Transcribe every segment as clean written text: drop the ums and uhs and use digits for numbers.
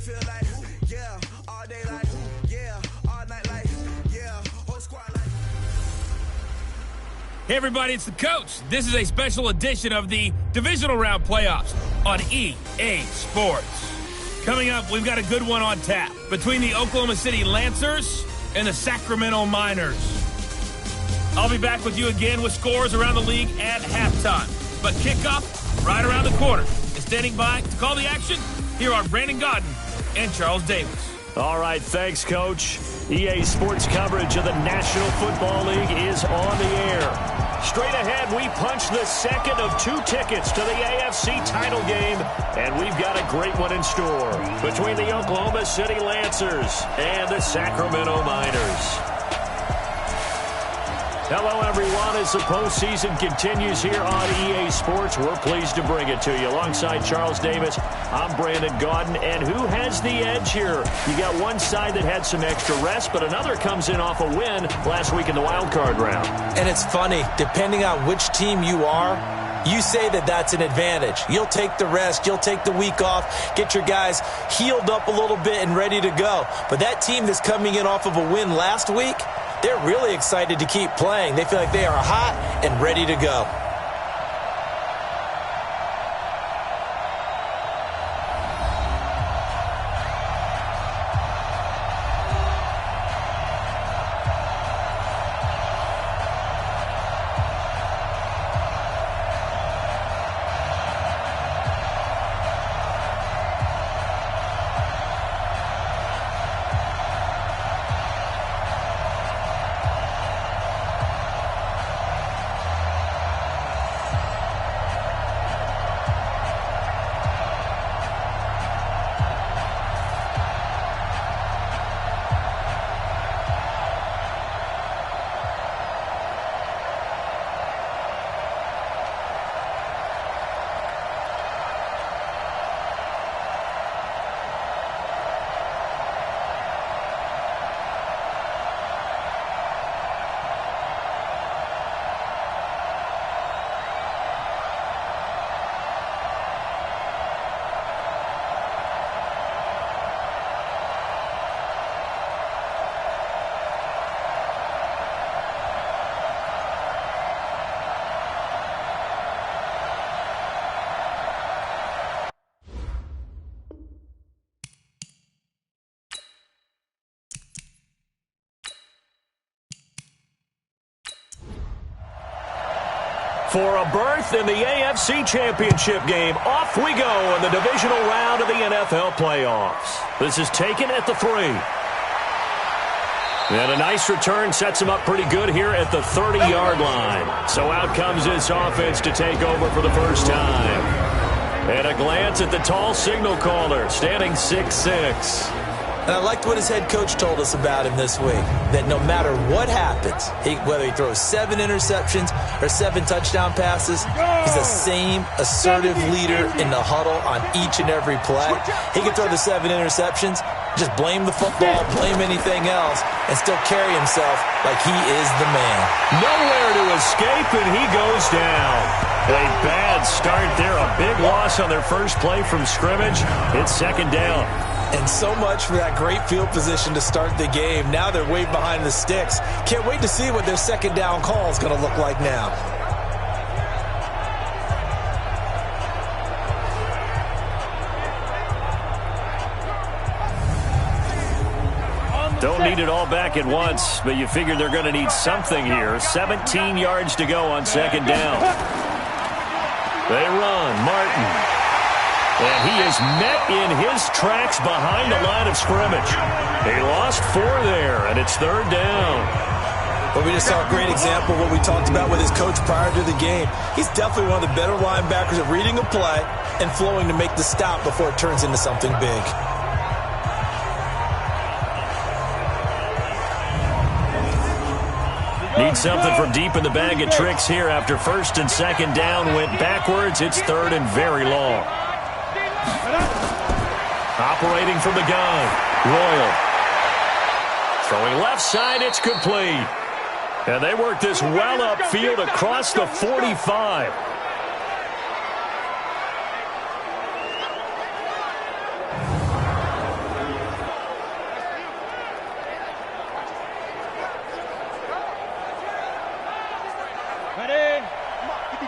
feel like, yeah, all day like, yeah, all night like, yeah, whole squad like. Hey everybody, it's the coach. This is a special edition of the divisional round playoffs on EA Sports. Coming up, we've got a good one on tap between the Oklahoma City Lancers and the Sacramento Miners. I'll be back with you again with scores around the league at halftime. But kickoff right around the corner. And standing by to call the action, here are Brandon Godden and Charles Davis. All right, thanks, Coach. EA Sports coverage of the National Football League is on the air. Straight ahead, we punch the second of 2 tickets to the AFC title game, and we've got a great one in store between the Oklahoma City Lancers and the Sacramento Miners. Hello, everyone. As the postseason continues here on EA Sports, we're pleased to bring it to you. Alongside Charles Davis, I'm Brandon Godden. And who has the edge here? You got one side that had some extra rest, but another comes in off a win last week in the wild card round. And it's funny, depending on which team you are, you say that that's an advantage. You'll take the rest. You'll take the week off. Get your guys healed up a little bit and ready to go. But that team that's coming in off of a win last week, they're really excited to keep playing. They feel like they are hot and ready to go. For a berth in the AFC Championship game, off we go in the divisional round of the NFL playoffs. This is taken at the 3. And a nice return sets him up pretty good here at the 30-yard line. So out comes this offense to take over for the first time. And a glance at the tall signal caller, standing 6'6". And I liked what his head coach told us about him this week, that no matter what happens, whether he throws 7 interceptions or 7 touchdown passes, he's the same assertive leader in the huddle on each and every play. He can throw the 7 interceptions, just blame the football, blame anything else, and still carry himself like he is the man. Nowhere to escape, and he goes down. A bad start there, a big loss on their first play from scrimmage. It's second down. And so much for that great field position to start the game. Now they're way behind the sticks. Can't wait to see what their second down call is going to look like now. Don't need it all back at once, but you figure they're going to need something here. 17 yards to go on second down. They run. Martin. And he is met in his tracks behind the line of scrimmage. He lost 4 there, and it's third down. But we just saw a great example of what we talked about with his coach prior to the game. He's definitely one of the better linebackers at reading a play and flowing to make the stop before it turns into something big. Need something from deep in the bag of tricks here after first and second down went backwards. It's third and very long. Operating from the gun, Royal. Throwing left side, it's complete. And they work this well upfield across the 45.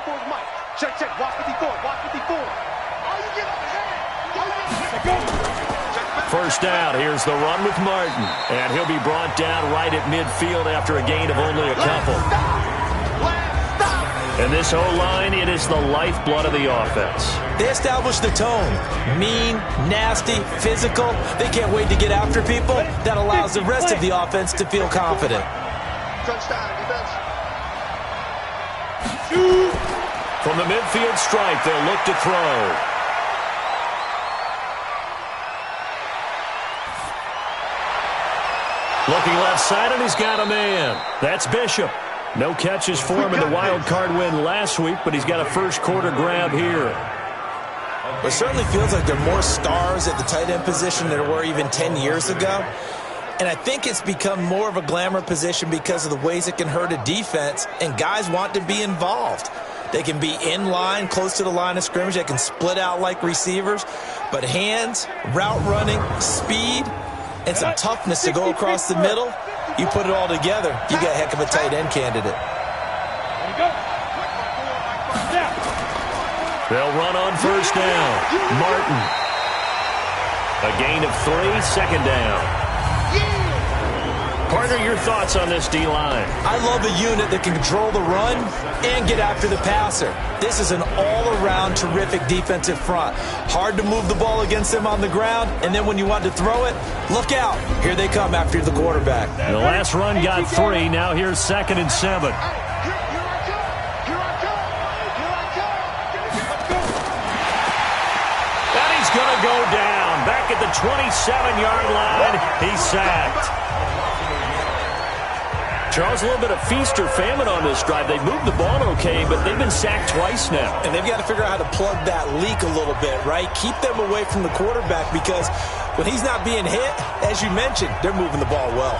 54 is Mike. Check, check. Watch 54. Watch 54. Oh, you get up his hand. First down. Here's the run with Martin. And he'll be brought down right at midfield after a gain of only a couple. And this O-line, it is the lifeblood of the offense. They establish the tone. Mean, nasty, physical. They can't wait to get after people. That allows the rest of the offense to feel confident. Touchdown, defense. From the midfield stripe, they'll look to throw. Looking left side, and he's got a man. That's Bishop. No catches for him in the wild card win last week, but he's got a first quarter grab here. It certainly feels like there are more stars at the tight end position than there were even 10 years ago. And I think it's become more of a glamour position because of the ways it can hurt a defense, and guys want to be involved. They can be in line, close to the line of scrimmage. They can split out like receivers. But hands, route running, speed, and some toughness to go across the middle, you put it all together, you got a heck of a tight end candidate. They'll run on first down. Martin. A gain of 3, second down. Partner, your thoughts on this D-line? I love a unit that can control the run and get after the passer. This is an all-around terrific defensive front. Hard to move the ball against them on the ground, and then when you want to throw it, look out. Here they come after the quarterback. The last run got 3. Now here's 2nd and 7. And he's going to go down. Back at the 27-yard line, he's sacked. Charles, a little bit of feast or famine on this drive. They moved the ball okay, but they've been sacked twice now. And they've got to figure out how to plug that leak a little bit, right? Keep them away from the quarterback because when he's not being hit, as you mentioned, they're moving the ball well.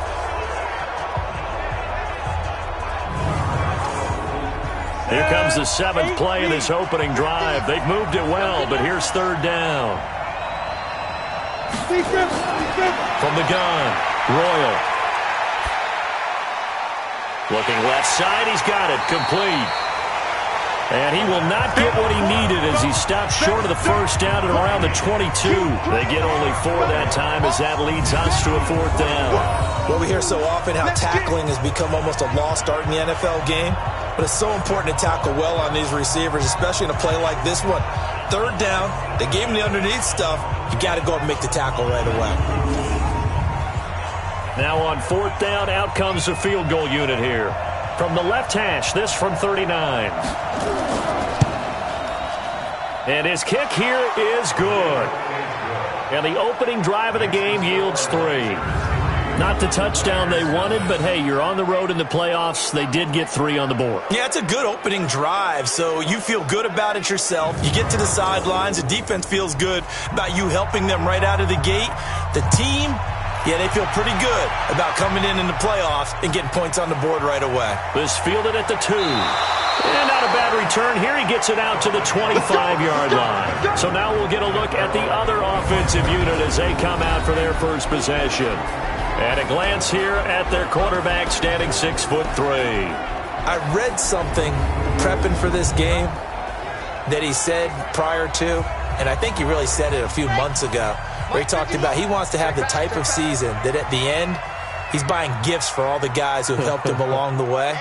Here comes the 7th play of this opening drive. They've moved it well, but here's 3rd down. From the gun, Royal. Looking left side, he's got it, complete. And he will not get what he needed as he stopped short of the first down at around the 22. They get only 4 that time as that leads us to a 4th down. Well, we hear so often how tackling has become almost a lost art in the NFL game. But it's so important to tackle well on these receivers, especially in a play like this one. 3rd down, they gave him the underneath stuff. You got to go up and make the tackle right away. Now on 4th down, out comes the field goal unit here. From the left hash, this from 39. And his kick here is good. And the opening drive of the game yields 3. Not the touchdown they wanted, but hey, you're on the road in the playoffs. They did get 3 on the board. Yeah, it's a good opening drive, so you feel good about it yourself. You get to the sidelines. The defense feels good about you helping them right out of the gate. The team, yeah, they feel pretty good about coming in the playoffs and getting points on the board right away. This fielded at the 2. And not a bad return. Here he gets it out to the 25-yard line. So now we'll get a look at the other offensive unit as they come out for their first possession. And a glance here at their quarterback standing 6'3". I read something prepping for this game that he said prior to, and I think he really said it a few months ago, where he talked about he wants to have the type of season that at the end, he's buying gifts for all the guys who have helped him along the way.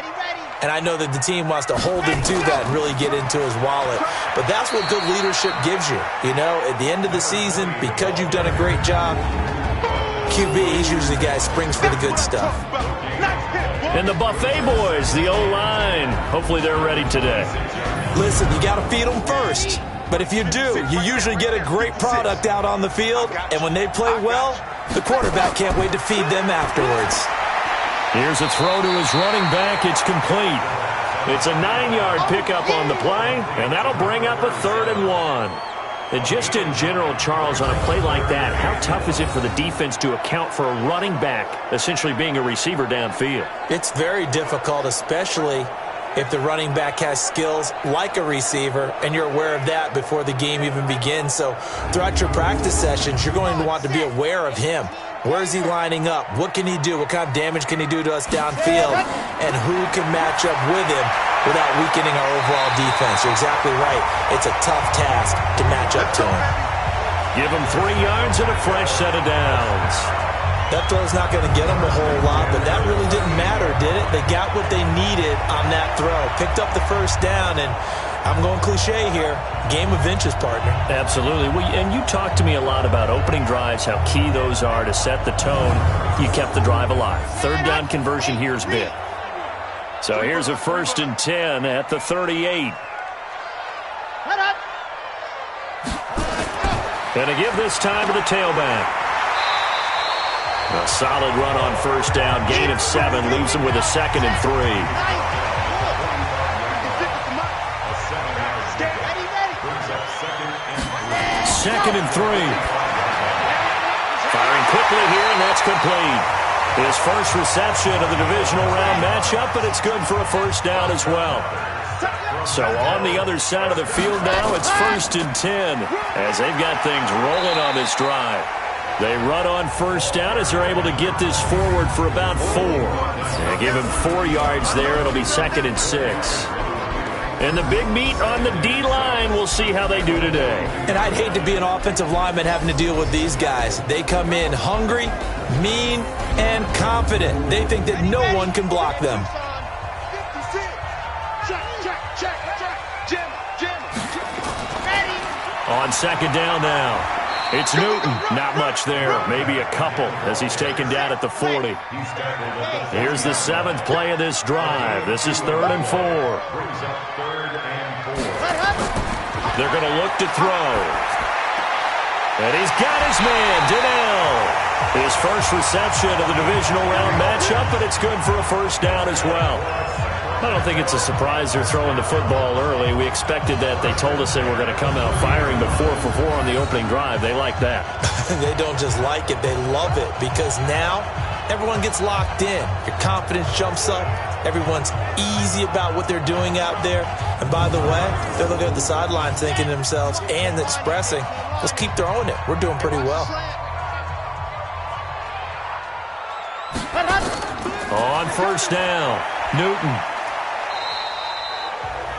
And I know that the team wants to hold him to that and really get into his wallet. But that's what good leadership gives you. You know, at the end of the season, because you've done a great job, QB, he's usually the guy who springs for the good stuff. And the Buffet boys, the O-line, hopefully they're ready today. Listen, you got to feed them first. But if you do, you usually get a great product out on the field. And when they play well, the quarterback can't wait to feed them afterwards. Here's a throw to his running back. It's complete. It's a 9-yard pickup on the play, and that'll bring up a 3rd and 1. And just in general, Charles, on a play like that, how tough is it for the defense to account for a running back essentially being a receiver downfield? It's very difficult, especially if the running back has skills like a receiver, and you're aware of that before the game even begins. So throughout your practice sessions, you're going to want to be aware of him. Where is he lining up? What can he do? What kind of damage can he do to us downfield? And who can match up with him without weakening our overall defense. You're exactly right. It's a tough task to match up to him. Give him 3 yards and a fresh set of downs. That throw's not going to get them a whole lot, but that really didn't matter, did it? They got what they needed on that throw. Picked up the first down, and I'm going cliche here. Game of inches, partner. Absolutely. And you talked to me a lot about opening drives, how key those are to set the tone. You kept the drive alive. Third down conversion here is big. So here's a 1st and 10 at the 38. And to give this time to the tailback. A solid run on first down. Gain of 7 leaves him with a 2nd and 3. 2nd and 3. Firing quickly here, and that's complete. His first reception of the divisional round matchup, but it's good for a first down as well. So on the other side of the field now, it's 1st and 10 as they've got things rolling on this drive. They run on first down as they're able to get this forward for about 4. They give him 4 yards there. It'll be 2nd and 6. And the big meet on the D-line, we'll see how they do today. And I'd hate to be an offensive lineman having to deal with these guys. They come in hungry, mean, and confident. They think that no one can block them. On second down now. It's Newton. Not much there. Maybe a couple as he's taken down at the 40. Here's the 7th play of this drive. This is 3rd and 4. They're going to look to throw. And he's got his man, Donnell. His first reception of the divisional round matchup, but it's good for a first down as well. I don't think it's a surprise they're throwing the football early. We expected that. They told us they were going to come out firing, but 4 for 4 on the opening drive. They like that. They don't just like it. They love it because now everyone gets locked in. Your confidence jumps up. Everyone's easy about what they're doing out there. And by the way, they're looking at the sidelines thinking to themselves and expressing, let's keep throwing it. We're doing pretty well. On first down, Newton.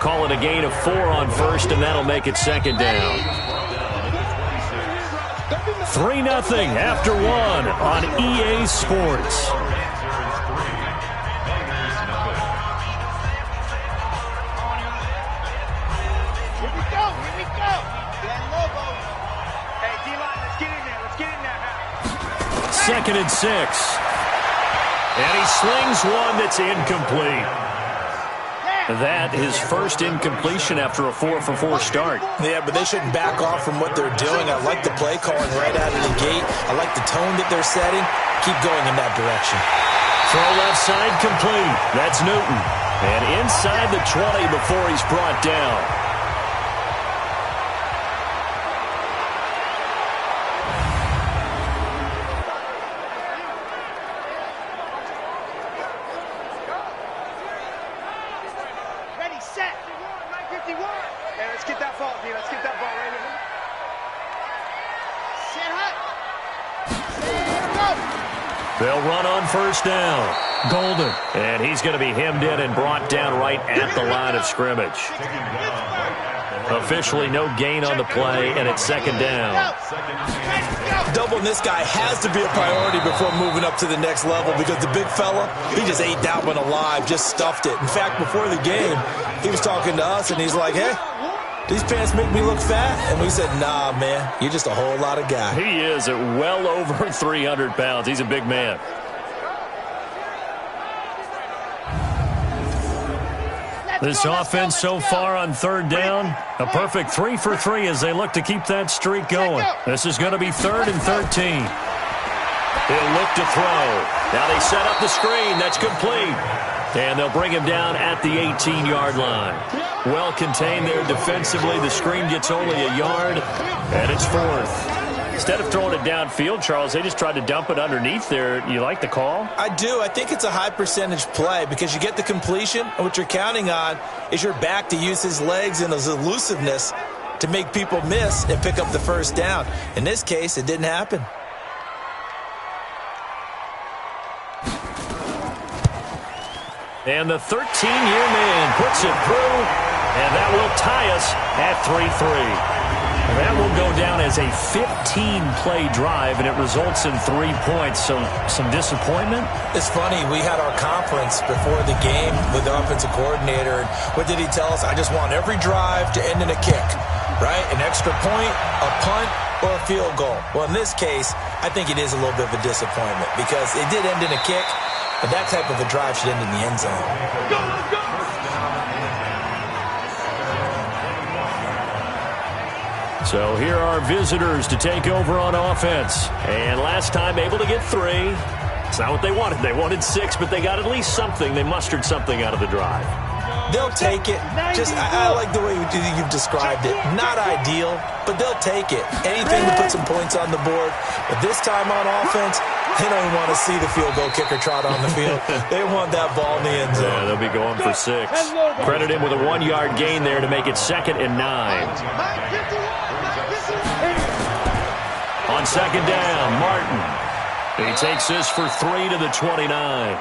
Call it a gain of 4 on first, and that'll make it 2nd down. 3-0 after 1 on EA Sports. Here we go. Dan Lobo. Hey, D-line, let's get in there. Let's get in there now. 2nd and 6. And he slings one that's incomplete. That his first incompletion after a 4 for 4 start. Yeah, but they shouldn't back off from what they're doing. I like the play calling right out of the gate. I like the tone that they're setting. Keep going in that direction. Throw left side complete. That's Newton. And inside the 20 before he's brought down. They'll run on first down. Golden. And he's going to be hemmed in and brought down right at the line of scrimmage. Officially no gain on the play, and it's 2nd down. Doubling this guy has to be a priority before moving up to the next level because the big fella, he just ate that one alive, just stuffed it. In fact, before the game, he was talking to us, and he's like, hey, these pants make me look fat? And we said, nah, man, you're just a whole lot of guy. He is at well over 300 pounds. He's a big man. This offense so far on 3rd down, a perfect 3 for 3 as they look to keep that streak going. This is going to be 3rd and 13. He'll look to throw. Now they set up the screen. That's complete. And they'll bring him down at the 18-yard line. Well contained there defensively. The screen gets only a yard, and it's 4th. Instead of throwing it downfield, Charles, they just tried to dump it underneath there. You like the call? I do. I think it's a high percentage play because you get the completion, and what you're counting on is your back to use his legs and his elusiveness to make people miss and pick up the first down. In this case, it didn't happen. And the 13-year man puts it through, and that will tie us at 3-3. That will go down as a 15-play drive, and it results in 3 points. So some disappointment? It's funny. We had our conference before the game with the offensive coordinator. And what did he tell us? I just want every drive to end in a kick, right? An extra point, a punt, or a field goal. Well, in this case, I think it is a little bit of a disappointment because it did end in a kick, but that type of a drive should end in the end zone. Go, go! So here are visitors to take over on offense. And last time able to get 3. It's not what they wanted. They wanted 6, but they got at least something. They mustered something out of the drive. They'll take it. I like the way you've described it. Not ideal, but they'll take it. Anything to put some points on the board. But this time on offense, they don't even want to see the field goal kicker trot on the field. They want that ball in the end zone. Yeah, they'll be going for 6. Credit him with a 1-yard gain there to make it 2nd and 9. On 2nd down, Martin. He takes this for 3 to the 29.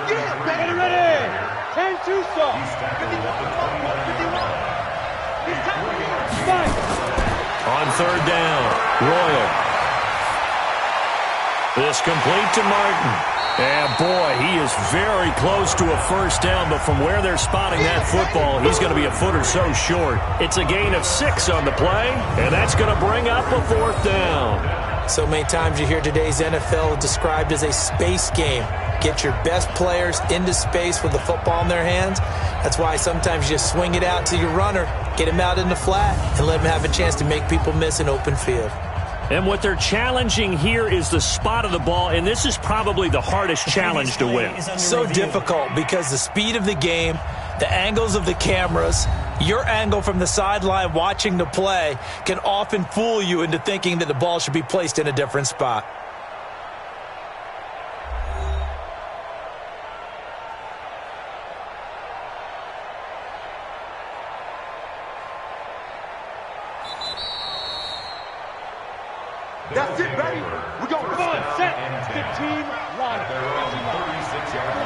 Get ready! 10-2 stop. 51. On 3rd down, Royal. This complete to Martin. And boy, he is very close to a first down, but from where they're spotting that football, he's going to be a foot or so short. It's a gain of 6 on the play, and that's going to bring up a 4th down. So many times you hear today's NFL described as a space game. Get your best players into space with the football in their hands. That's why sometimes you just swing it out to your runner, get him out in the flat, and let him have a chance to make people miss an open field. And what they're challenging here is the spot of the ball, and this is probably the hardest challenge to win. So difficult because the speed of the game, the angles of the cameras, your angle from the sideline watching the play can often fool you into thinking that the ball should be placed in a different spot. That's it, baby. We're going to run. Set. 15, line.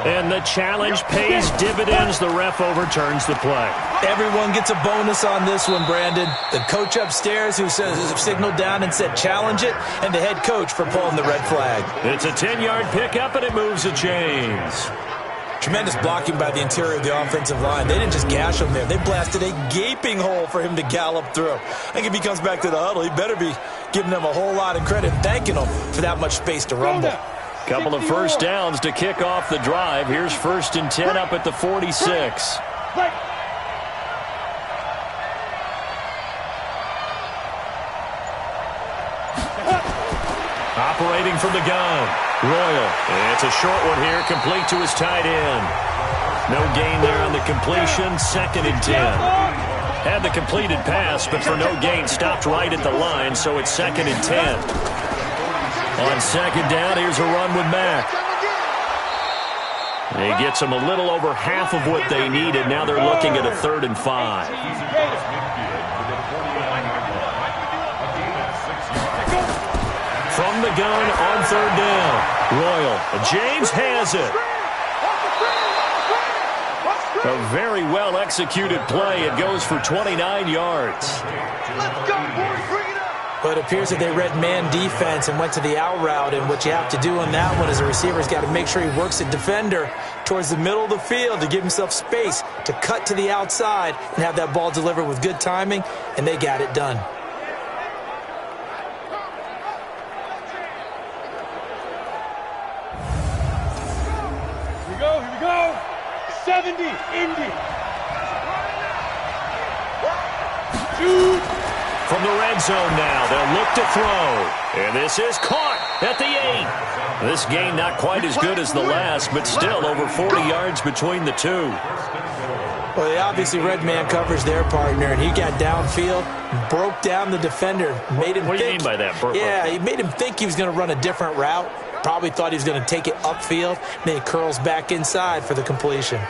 And the challenge pays dividends. The ref overturns the play. Everyone gets a bonus on this one, Brandon. The coach upstairs who signaled down and said challenge it, and the head coach for pulling the red flag. It's a 10-yard pickup, and it moves the chains. Tremendous blocking by the interior of the offensive line. They didn't just gash him there. They blasted a gaping hole for him to gallop through. I think if he comes back to the huddle, he better be giving them a whole lot of credit, thanking them for that much space to rumble. Couple of first downs to kick off the drive. Here's 1st and 10 up at the 46. Operating from the gun, Royal. And it's a short one here, complete to his tight end. No gain there on the completion, 2nd and 10. Had the completed pass, but for no gain, stopped right at the line, so it's 2nd and 10. On 2nd down, here's a run with Mack. He gets them a little over half of what they needed. Now they're looking at a 3rd and 5. From the gun on 3rd down, Royal. James has it. A very well-executed play. It goes for 29 yards. Let's go, boys. Bring it up. But it appears that they read man defense and went to the out route, and what you have to do on that one as a receiver's got to make sure he works a defender towards the middle of the field to give himself space to cut to the outside and have that ball delivered with good timing, and they got it done. Here we go. 70, Indy. Shoot. From the red zone now, they'll look to throw. And this is caught at the 8. This game not quite as good as the last, but still over 40 yards between the two. Well, they obviously read man coverage their partner, and he got downfield, broke down the defender, made him What do you think. mean by that, Burpo? Yeah, he made him think he was going to run a different route. Probably thought he was going to take it upfield. Then he curls back inside for the completion.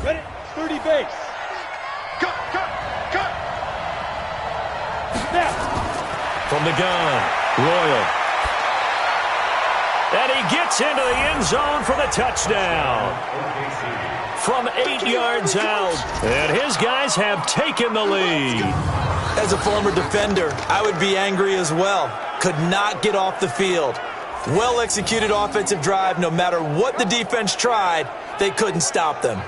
Ready? 30 base. Cut. Now. From the gun, Royal. And he gets into the end zone for the touchdown. From 8 yards out. And his guys have taken the lead. As a former defender, I would be angry as well. Could not get off the field. Well-executed offensive drive. No matter what the defense tried, they couldn't stop them.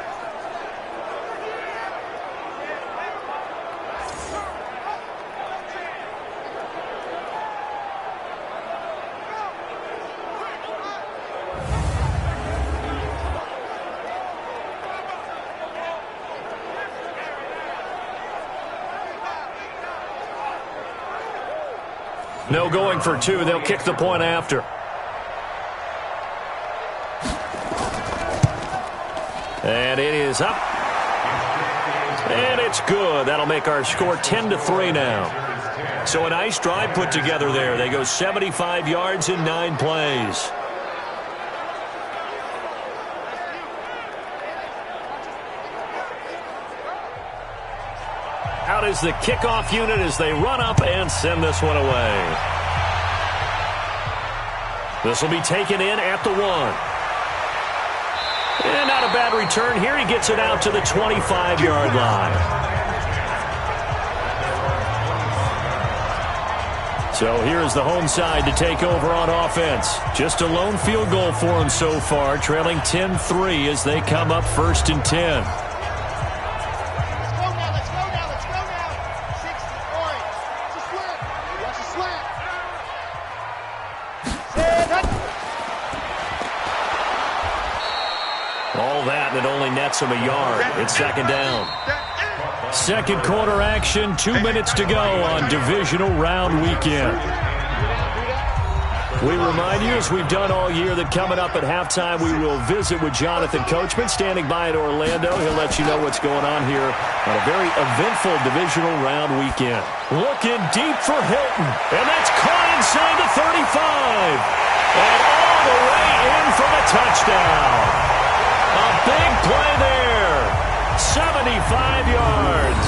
No going for two. They'll kick the point after. And it is up. And it's good. That'll make our score 10-3 now. So a nice drive put together there. They go 75 yards in 9 plays. Out is the kickoff unit as they run up and send this one away. This will be taken in at the 1. And not a bad return here. He gets it out to the 25-yard line. So here's the home side to take over on offense. Just a lone field goal for him so far, trailing 10-3 as they come up 1st and 10. It only nets him a yard. It's 2nd down. Second quarter action, 2 minutes to go on divisional round weekend. We remind you, as we've done all year, that coming up at halftime, we will visit with Jonathan Coachman, standing by in Orlando. He'll let you know what's going on here on a very eventful divisional round weekend. Looking deep for Hilton, and that's caught inside the 35. And all the way in for the touchdown. A big play there. 75 yards.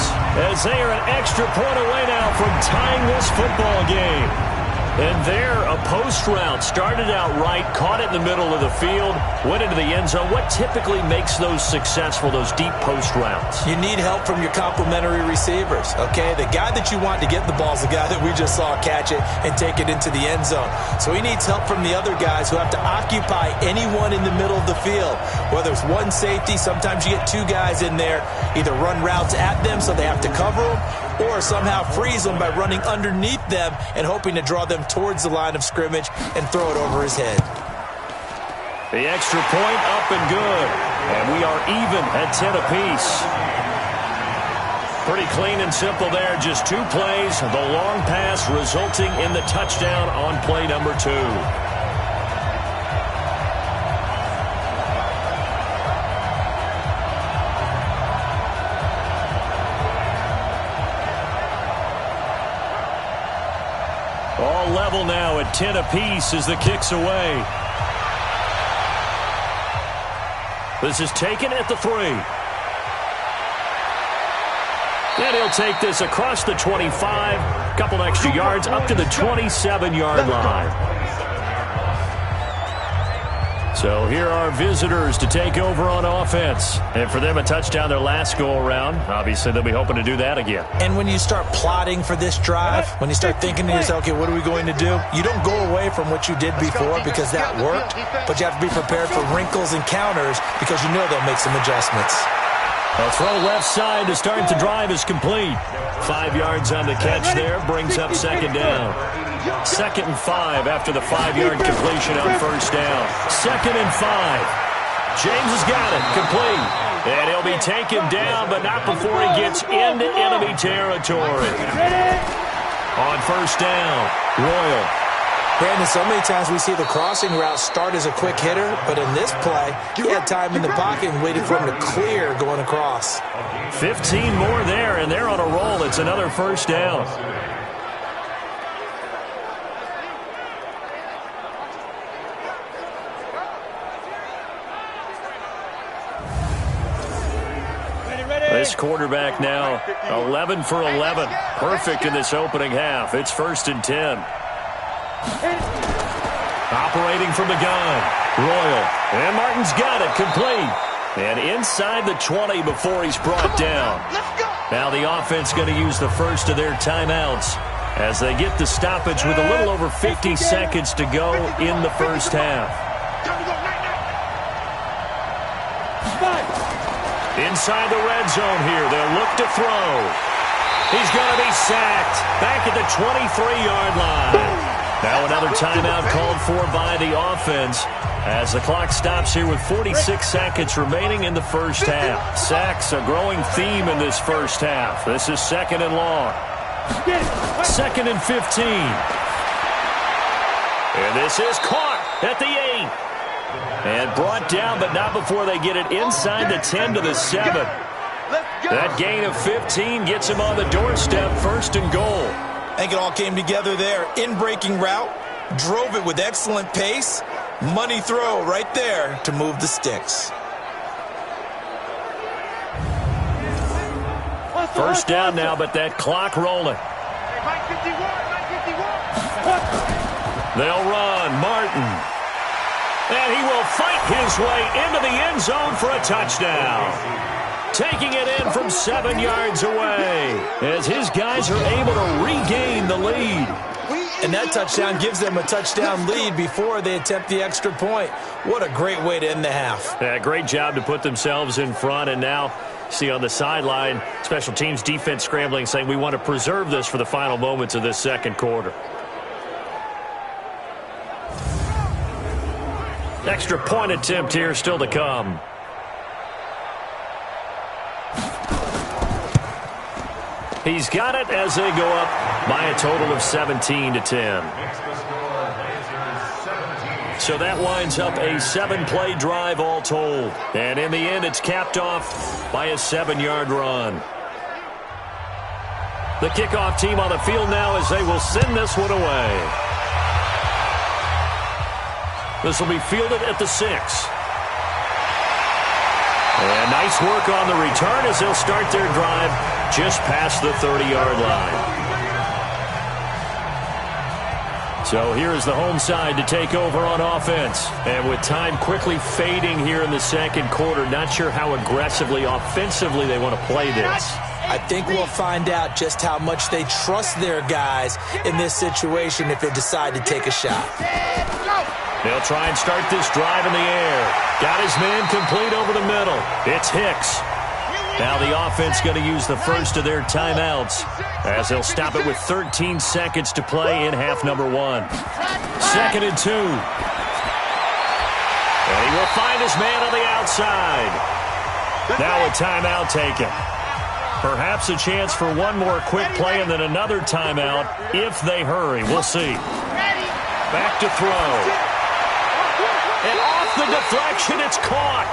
As they are an extra point away now from tying this football game. And there, a post route. Started out right, caught it in the middle of the field, went into the end zone. What typically makes those successful, those deep post routes? You need help from your complementary receivers, okay? The guy that you want to get the ball is the guy that we just saw catch it and take it into the end zone. So he needs help from the other guys who have to occupy anyone in the middle of the field. Whether it's one safety, sometimes you get 2 guys in there, either run routes at them so they have to cover them, or somehow freeze them by running underneath them and hoping to draw them towards the line of scrimmage and throw it over his head. The extra point up and good. And we are even at 10 apiece. Pretty clean and simple there. Just 2 plays. The long pass resulting in the touchdown on play number 2. All level now at 10 apiece as the kick's away. This is taken at the 3. And he'll take this across the 25. Couple extra yards up to the 27-yard line. So here are visitors to take over on offense. And for them, a touchdown their last go-around. Obviously, they'll be hoping to do that again. And when you start plotting for this drive, when you start thinking to yourself, okay, what are we going to do? You don't go away from what you did before because that worked, but you have to be prepared for wrinkles and counters because you know they'll make some adjustments. A throw left side to start the drive is complete. 5 yards on the catch there, brings up 2nd down. 2nd and 5 after the 5-yard completion on 1st down. 2nd and 5. James has got it, complete. And he'll be taken down, but not before he gets into enemy territory. On 1st down, Royal. Brandon, so many times we see the crossing route start as a quick hitter, but in this play, he had time in the pocket and waited for him to clear going across. 15 more there, and they're on a roll. It's another 1st down. This quarterback now 11 for 11. Perfect in this opening half. It's 1st and 10. Operating from the gun. Royal. And Martin's got it complete. And inside the 20 before he's brought down. Now the offense going to use the first of their timeouts as they get the stoppage with a little over 50 seconds to go in the first half. Inside the red zone here. They'll look to throw. He's going to be sacked back at the 23-yard line. Now another timeout called for by the offense as the clock stops here with 46 seconds remaining in the first half. Sacks a growing theme in this first half. This is second and long. Second and 15. And this is caught at the 8. And brought down, but not before they get it inside the 10 to the 7. That gain of 15 gets him on the doorstep, first and goal. I think it all came together there. In-breaking route, drove it with excellent pace. Money throw right there to move the sticks. First down now, but that clock rolling. They'll run. Martin. And he will fight his way into the end zone for a touchdown. Taking it in from 7 yards away as his guys are able to regain the lead. And that touchdown gives them a touchdown lead before they attempt the extra point. What a great way to end the half. Yeah, great job to put themselves in front. And now, see on the sideline, special teams defense scrambling, saying we want to preserve this for the final moments of this second quarter. Extra point attempt here still to come. He's got it as they go up by a total of 17-10. So that winds up a 7-play drive all told. And in the end, it's capped off by a 7-yard run. The kickoff team on the field now as they will send this one away. This will be fielded at the 6. And nice work on the return as they'll start their drive just past the 30-yard line. So here is the home side to take over on offense. And with time quickly fading here in the second quarter, not sure how aggressively, offensively they want to play this. I think we'll find out just how much they trust their guys in this situation if they decide to take a shot. They'll try and start this drive in the air. Got his man complete over the middle. It's Hicks. Now the offense going to use the first of their timeouts as they'll stop it with 13 seconds to play in half number 1. Second and 2. And he will find his man on the outside. Now a timeout taken. Perhaps a chance for one more quick play and then another timeout if they hurry. We'll see. Back to throw. And off the deflection, it's caught.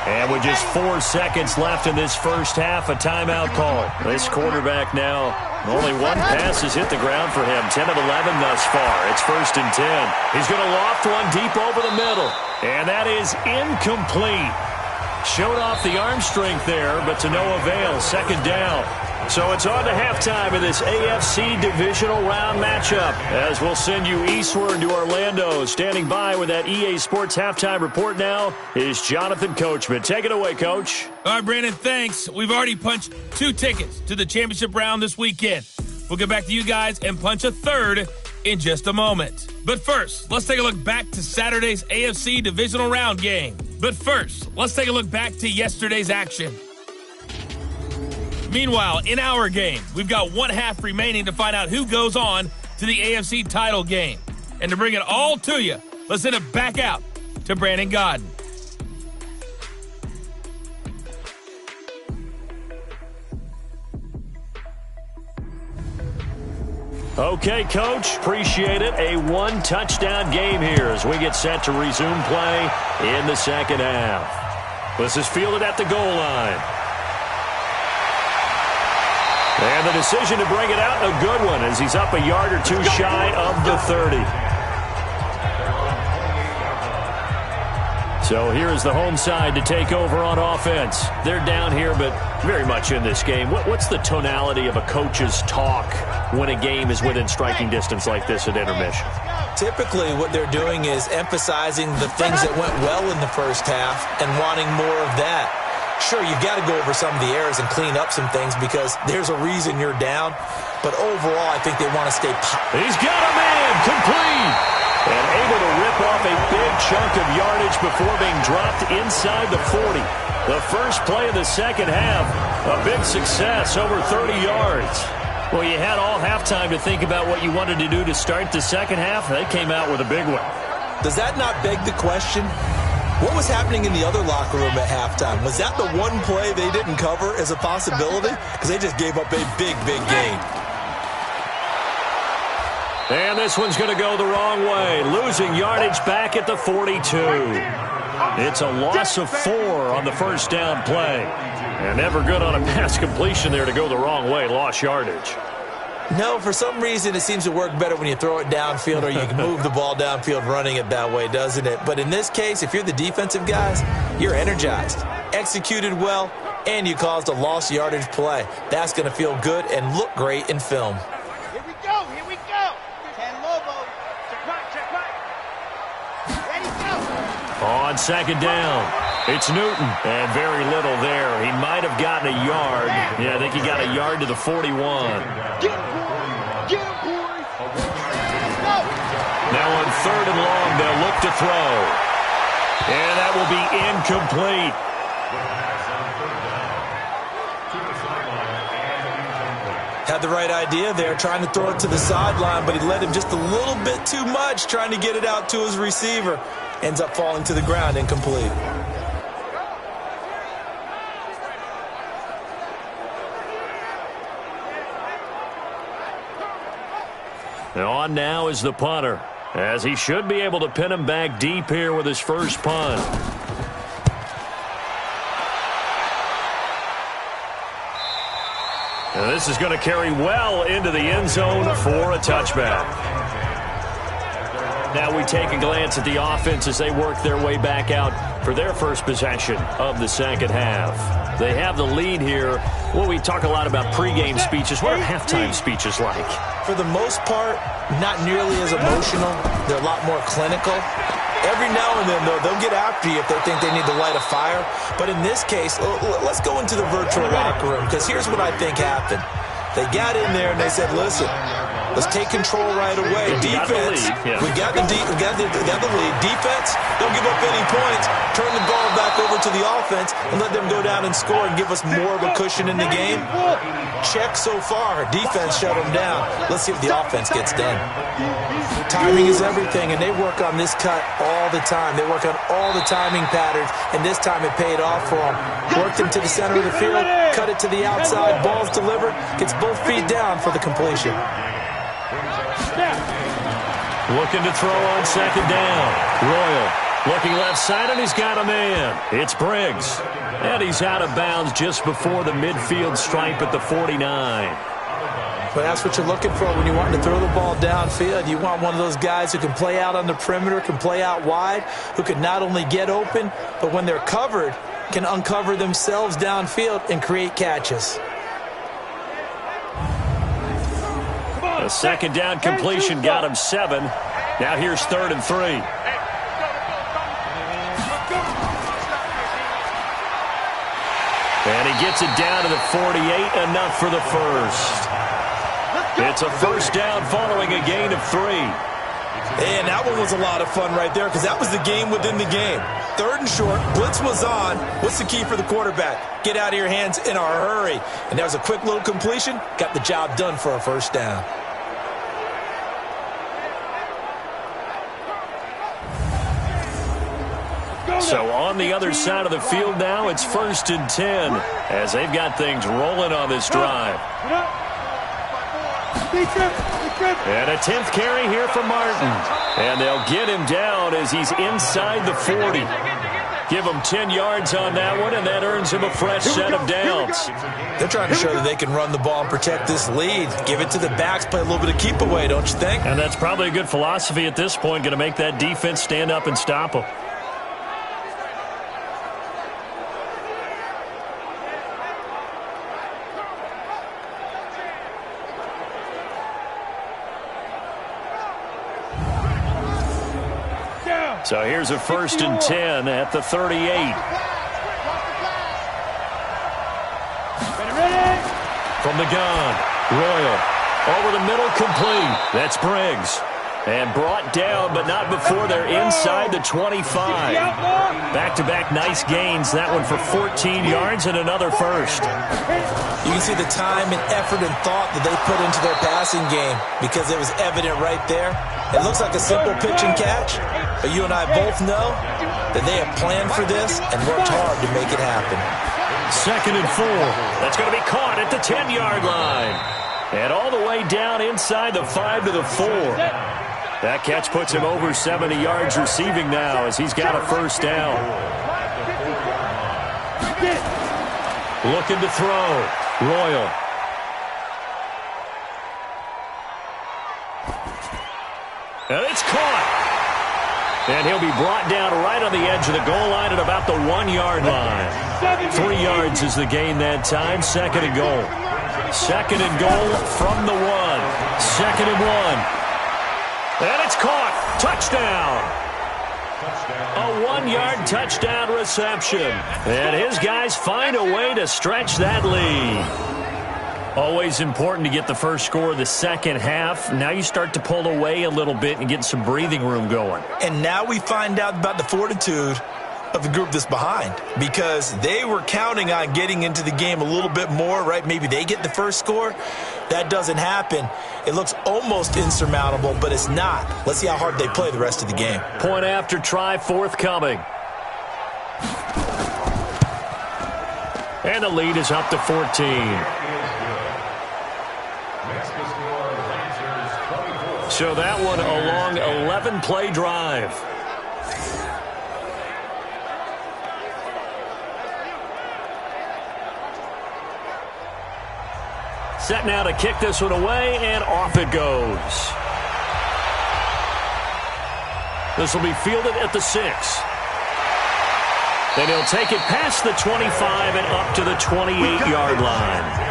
And with just 4 seconds left in this first half, a timeout call. This quarterback now, only one pass has hit the ground for him. 10 of 11 thus far. It's first and 10. He's going to loft one deep over the middle. And that is incomplete. Showed off the arm strength there, but to no avail. Second down. So it's on to halftime in this AFC divisional round matchup as we'll send you eastward to Orlando. Standing by with that EA Sports halftime report now is Jonathan Coachman. Take it away, Coach. All right, Brandon, thanks. We've already punched 2 tickets to the championship round this weekend. We'll get back to you guys and punch a third in just a moment. But first, let's take a look back to Saturday's AFC divisional round game. But first, let's take a look back to yesterday's action. Meanwhile, in our game, we've got 1 half remaining to find out who goes on to the AFC title game. And to bring it all to you, let's send it back out to Brandon Godden. Okay, Coach, appreciate it. A 1-touchdown game here as we get set to resume play in the second half. This is fielded at the goal line. And the decision to bring it out, a good one, as he's up a yard or 2 shy of the 30. So here's the home side to take over on offense. They're down here, but very much in this game. What's the tonality of a coach's talk when a game is within striking distance like this at intermission? Typically, what they're doing is emphasizing the things that went well in the first half and wanting more of that. Sure, you've got to go over some of the errors and clean up some things because there's a reason you're down. But overall, I think they want to stay positive. He's got a man complete. And able to rip off a big chunk of yardage before being dropped inside the 40. The first play of the second half, a big success, over 30 yards. Well, you had all halftime to think about what you wanted to do to start the second half. They came out with a big one. Does that not beg the question? What was happening in the other locker room at halftime? Was that the one play they didn't cover as a possibility? Because they just gave up a big, big gain. And this one's going to go the wrong way. Losing yardage back at the 42. It's a loss of 4 on the first down play. And never good on a pass completion there to go the wrong way. Lost yardage. No, for some reason it seems to work better when you throw it downfield or you can move the ball downfield running it that way, doesn't it? But in this case, if you're the defensive guys, you're energized, executed well, and you caused a lost yardage play. That's going to feel good and look great in film. Here we go, here we go. 10 Lobo. Check back. Ready, go. On second down, it's Newton. And very little there. He might have gotten a yard. Yeah, I think he got a yard to the 41. Get him, boy. Go. Now on third and long, they'll look to throw. And that will be incomplete. Had the right idea there, trying to throw it to the sideline, but he led him just a little bit too much, trying to get it out to his receiver. Ends up falling to the ground, incomplete. Now on now is the punter, as he should be able to pin him back deep here with his first punt. Now this is going to carry well into the end zone for a touchback. Now we take a glance at the offense as they work their way back out for their first possession of the second half. They have the lead here. Well, we talk a lot about pregame speeches. What are halftime speeches like? For the most part, not nearly as emotional. They're a lot more clinical. Every now and then, though, they'll get after you if they think they need to light a fire. But in this case, let's go into the virtual locker room, because here's what I think happened. They got in there and they said, listen, let's take control right away. Defense, we got the lead. Defense, don't give up any points. Turn the ball back over to the offense and let them go down and score and give us more of a cushion in the game. Check so far. Defense shut them down. Let's see if the offense gets done. Timing is everything, and they work on this cut all the time. They work on all the timing patterns, and this time it paid off for them. Worked them to the center of the field, cut it to the outside, ball's delivered, gets both feet down for the completion. Looking to throw on second down. Royal looking left side, and he's got a man. It's Briggs. And he's out of bounds just before the midfield stripe at the 49. But that's what you're looking for when you want to throw the ball downfield. You want one of those guys who can play out on the perimeter, can play out wide, who can not only get open, but when they're covered, can uncover themselves downfield and create catches. A second down completion got him 7. Now here's 3rd and 3. And he gets it down to the 48, enough for the first. It's a first down following a gain of 3. And that one was a lot of fun right there because that was the game within the game. 3rd and short, blitz was on. What's the key for the quarterback? Get out of your hands in a hurry. And that was a quick little completion. Got the job done for a first down. So on the other side of the field now, it's 1st and 10 as they've got things rolling on this drive. And a 10th carry here for Martin. And they'll get him down as he's inside the 40. Give him 10 yards on that one, and that earns him a fresh set of downs. They're trying to show that they can run the ball and protect this lead. Give it to the backs, play a little bit of keep away, don't you think? And that's probably a good philosophy at this point, going to make that defense stand up and stop them. So here's a 1st and 10 at the 38. From the gun, Royal. Over the middle, complete. That's Briggs. And brought down, but not before they're inside the 25. Back-to-back nice gains. That one for 14 yards and another first. You can see the time and effort and thought that they put into their passing game because it was evident right there. It looks like a simple pitch and catch, but you and I both know that they have planned for this and worked hard to make it happen. 2nd and 4. That's going to be caught at the 10-yard line. And all the way down inside the 5 to the 4. That catch puts him over 70 yards receiving now as he's got a first down. Looking to throw. Royal. And it's caught. And he'll be brought down right on the edge of the goal line at about the 1-yard line. 3 yards is the gain that time. 2nd and goal. 2nd and goal from the 1. 2nd and 1. And it's caught. Touchdown. A 1-yard touchdown reception. And his guys find a way to stretch that lead. Always important to get the first score of the second half. Now you start to pull away a little bit and get some breathing room going. And now we find out about the fortitude of the group that's behind because they were counting on getting into the game a little bit more, right? Maybe they get the first score. That doesn't happen. It looks almost insurmountable, but it's not. Let's see how hard they play the rest of the game. Point after try forthcoming. And the lead is up to 14. So that one a long 11-play drive. Set now to kick this one away, and off it goes. This will be fielded at the 6. Then he'll take it past the 25 and up to the 28-yard line.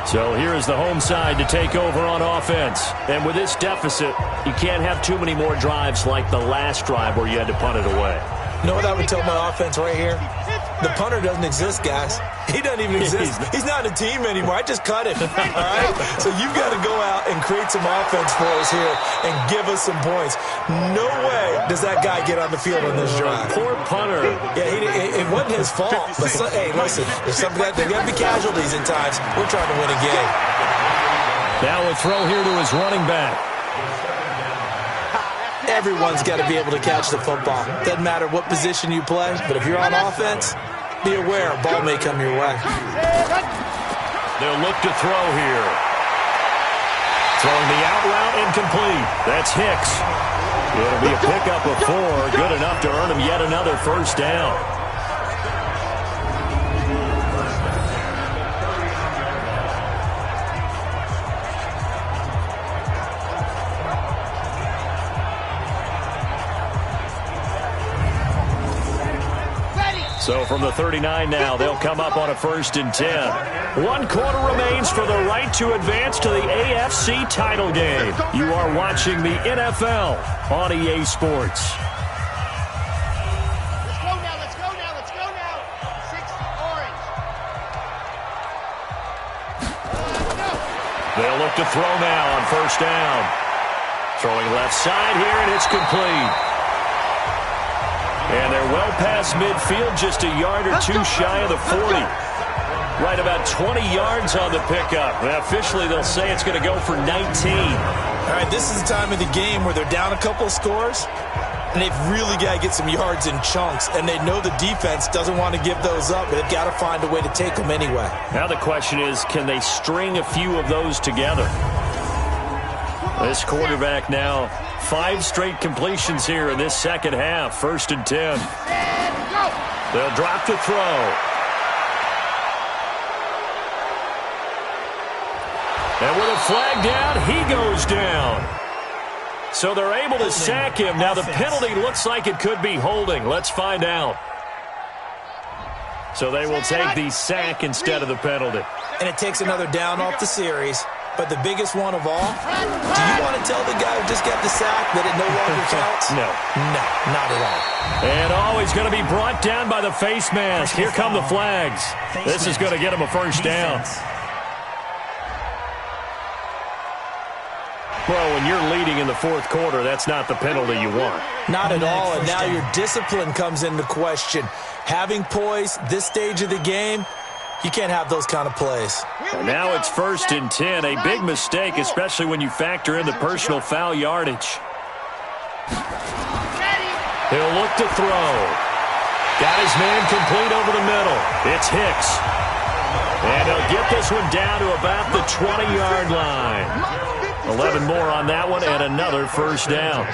So here is the home side to take over on offense. And with this deficit, you can't have too many more drives like the last drive where you had to punt it away. You know what I would tell my offense right here? The punter doesn't exist, guys. He doesn't even exist. He's not a team anymore. I just cut him. All right? So you've got to go out and create some offense for us here and give us some points. No way does that guy get on the field on this drive. Poor punter. Yeah, it wasn't his fault. But hey, listen, there's something that there got to be casualties at times. We're trying to win a game. Now a throw here to his running back. Everyone's got to be able to catch the football. Doesn't matter what position you play, but if you're on offense, be aware a ball may come your way. They'll look to throw here. Throwing the out route incomplete. That's Hicks. It'll be a pickup of 4. Good enough to earn him yet another first down. So from the 39 now, they'll come up on a 1st and 10. 1 quarter remains for the right to advance to the AFC title game. You are watching the NFL on EA Sports. Let's go now, let's go now, let's go now. 6 orange. They'll look to throw now on 1st down. Throwing left side here, and it's complete. And they're well past midfield, just a yard or 2 shy of the 40. Right about 20 yards on the pickup. And officially, they'll say it's going to go for 19. All right, this is the time of the game where they're down a couple of scores, and they've really got to get some yards in chunks. And they know the defense doesn't want to give those up, but they've got to find a way to take them anyway. Now the question is, can they string a few of those together? This quarterback now, 5 straight completions here in this second half. 1st and 10. They'll drop the throw. And with a flag down, he goes down. So they're able to sack him. Now the penalty looks like it could be holding. Let's find out. So they will take the sack instead of the penalty. And it takes another down off the series. But the biggest one of all, do you want to tell the guy who just got the sack that it no longer counts? No. No, not at all. And he's going to be brought down by the face mask. Here come the flags. This is going to get him a first down. Well, when you're leading in the fourth quarter, that's not the penalty you want. Not at all, and now your discipline comes into question. Having poise this stage of the game, you can't have those kind of plays. And now it's 1st and 10, a big mistake, especially when you factor in the personal foul yardage. He'll look to throw. Got his man complete over the middle. It's Hicks. And he'll get this one down to about the 20-yard line. 11 more on that one and another first down.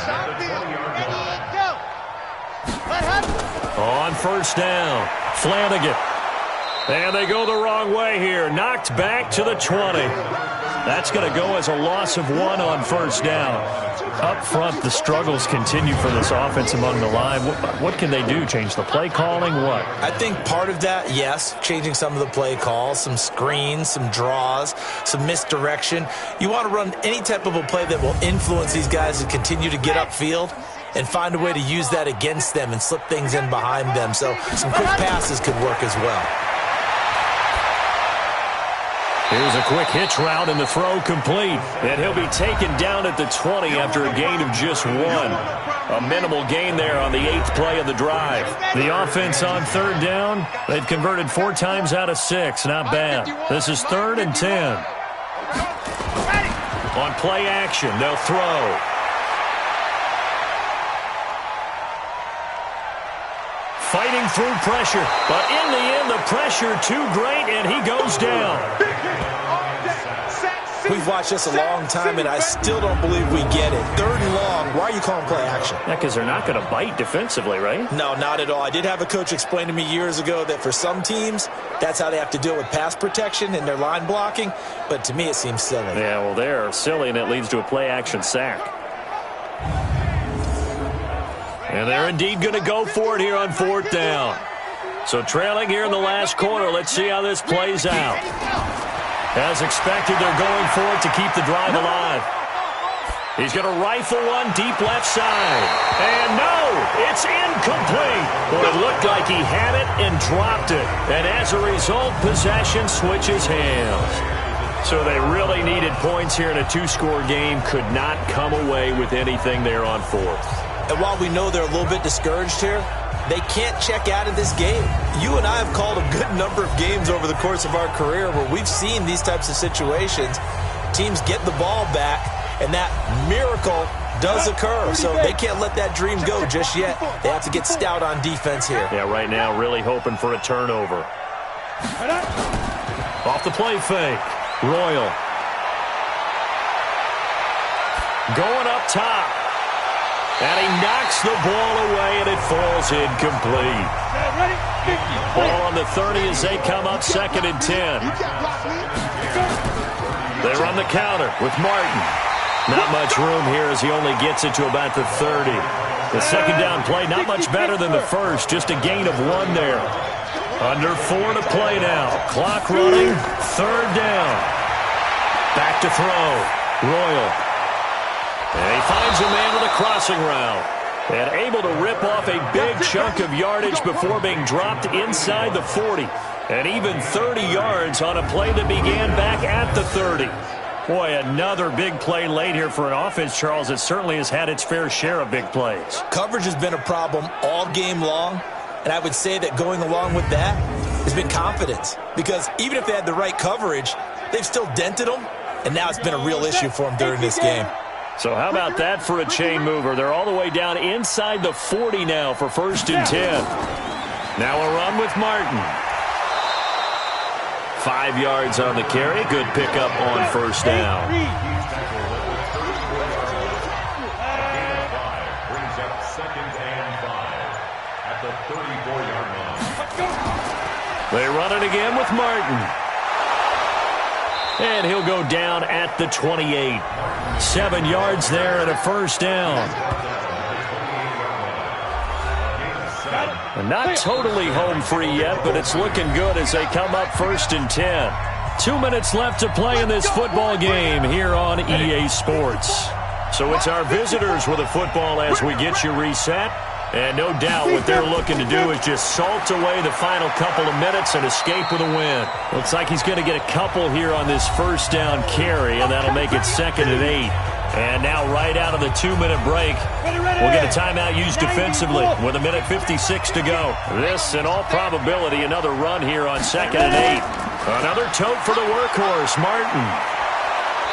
On first down, Flanagan. And they go the wrong way here. Knocked back to the 20. That's going to go as a loss of 1 on first down. Up front, the struggles continue for this offense among the line. What can they do? Change the play calling? What? I think part of that, yes, changing some of the play calls, some screens, some draws, some misdirection. You want to run any type of a play that will influence these guys to continue to get upfield and find a way to use that against them and slip things in behind them. So some quick passes could work as well. Here's a quick hitch route and the throw complete. And he'll be taken down at the 20 after a gain of just 1. A minimal gain there on the 8th play of the drive. The offense on 3rd down, they've converted 4 times out of 6. Not bad. This is 3rd and 10. On play action, they'll throw. Fighting through pressure, but in the end, the pressure too great, and he goes down. We've watched this a long time, and I still don't believe we get it. 3rd and long, why are you calling play action? Yeah, because they're not going to bite defensively, right? No, not at all. I did have a coach explain to me years ago that for some teams, that's how they have to deal with pass protection and their line blocking, but to me it seems silly. Yeah, well, they're silly, and it leads to a play action sack. And they're indeed going to go for it here on 4th down. So trailing here in the last quarter, let's see how this plays out. As expected, they're going for it to keep the drive alive. He's going to rifle one deep left side. And no, it's incomplete. Well, it looked like he had it and dropped it. And as a result, possession switches hands. So they really needed points here in a 2-score game. Could not come away with anything there on 4th. And while we know they're a little bit discouraged here, they can't check out of this game. You and I have called a good number of games over the course of our career where we've seen these types of situations. Teams get the ball back, and that miracle does occur. So they can't let that dream go just yet. They have to get stout on defense here. Yeah, right now really hoping for a turnover. Off the play fake. Royal. Going up top. And he knocks the ball away, and it falls incomplete. Ball on the 30 as they come up 2nd and 10. They run the counter with Martin. Not much room here as he only gets it to about the 30. The 2nd down play, not much better than the first. Just a gain of 1 there. Under 4 to play now. Clock running. 3rd down. Back to throw. Royal. And he finds a man with a crossing route. And able to rip off a big chunk of yardage before being dropped inside the 40. And even 30 yards on a play that began back at the 30. Boy, another big play late here for an offense, Charles, that certainly has had its fair share of big plays. Coverage has been a problem all game long. And I would say that going along with that has been confidence. Because even if they had the right coverage, they've still dented them. And now it's been a real issue for them during this game. So how about that for a chain mover? They're all the way down inside the 40 now for 1st and 10. Now a run with Martin. 5 yards on the carry. Good pickup on 1st down. Brings up 2nd and 5 at the 34-yard line. They run it again with Martin. And he'll go down at the 28. 7 yards there and a 1st down. And not totally home free yet, but it's looking good as they come up 1st and 10. 2 minutes left to play in this football game here on EA Sports. So it's our visitors with a football as we get you reset. And no doubt what they're looking to do is just salt away the final couple of minutes and escape with a win. Looks like he's going to get a couple here on this first down carry, and that'll make it 2nd and 8. And now right out of the 2-minute break, we'll get a timeout used defensively with 1:56 to go. This, in all probability, another run here on 2nd and 8. Another tote for the workhorse, Martin.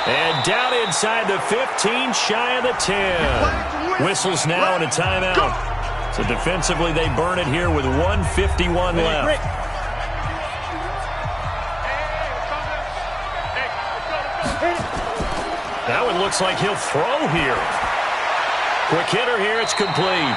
And down inside the 15, shy of the 10. Whistles now and a timeout. So defensively, they burn it here with 1:51 left. That one looks like he'll throw here. Quick hitter here, it's complete.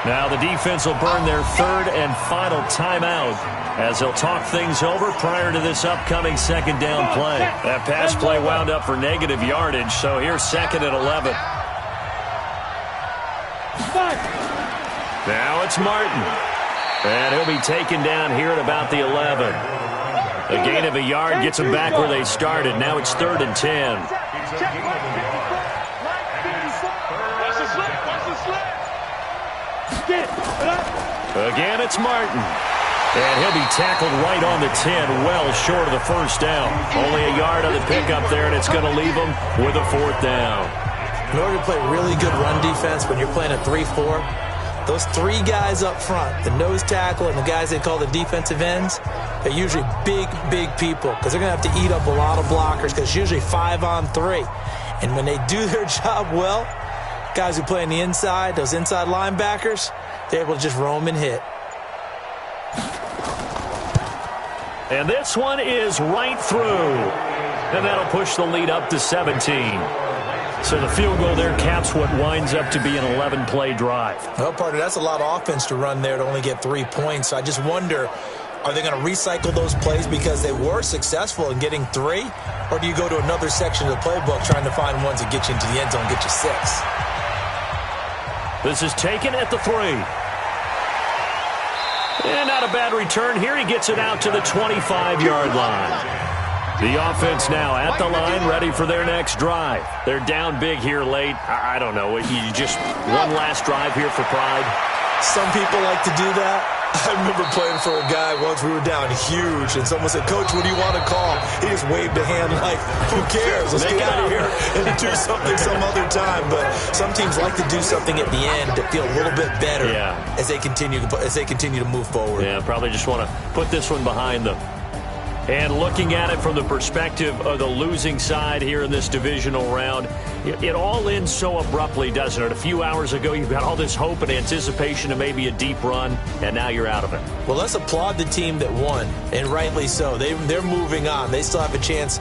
Now the defense will burn their 3rd and final timeout as they'll talk things over prior to this upcoming 2nd down play. That pass play wound up for negative yardage, so here's 2nd and 11. Now it's Martin. And he'll be taken down here at about the 11. A gain of a yard gets them back where they started. Now it's 3rd and 10. Again, it's Martin. And he'll be tackled right on the 10, well short of the first down. Only a yard on the pickup there, and it's going to leave them with a 4th down. In order to play really good run defense when you're playing a 3-4, those 3 guys up front, the nose tackle and the guys they call the defensive ends, they're usually big, big people because they're going to have to eat up a lot of blockers because it's usually 5-on-3. And when they do their job well, guys who play on the inside, those inside linebackers, they're able to just roam and hit. And this one is right through. And that'll push the lead up to 17. So the field goal there caps what winds up to be an 11-play drive. Well, partner, that's a lot of offense to run there to only get 3 points. So I just wonder, are they going to recycle those plays because they were successful in getting 3? Or do you go to another section of the playbook trying to find ones that get you into the end zone and get you 6? This is taken at the 3. And not a bad return here. He gets it out to the 25-yard line. The offense now at the line, ready for their next drive. They're down big here late. I don't know. You just one last drive here for pride. Some people like to do that. I remember playing for a guy once. We were down huge, and someone said, "Coach, what do you want to call?" He just waved a hand like, "Who cares? Let's get out of here and do something some other time." But some teams like to do something at the end to feel a little bit better as they continue to move forward. Yeah, probably just want to put this one behind them. And looking at it from the perspective of the losing side here in this divisional round, it all ends so abruptly, doesn't it? A few hours ago, you've got all this hope and anticipation of maybe a deep run, and now you're out of it. Well, let's applaud the team that won, and rightly so. They're moving on. They still have a chance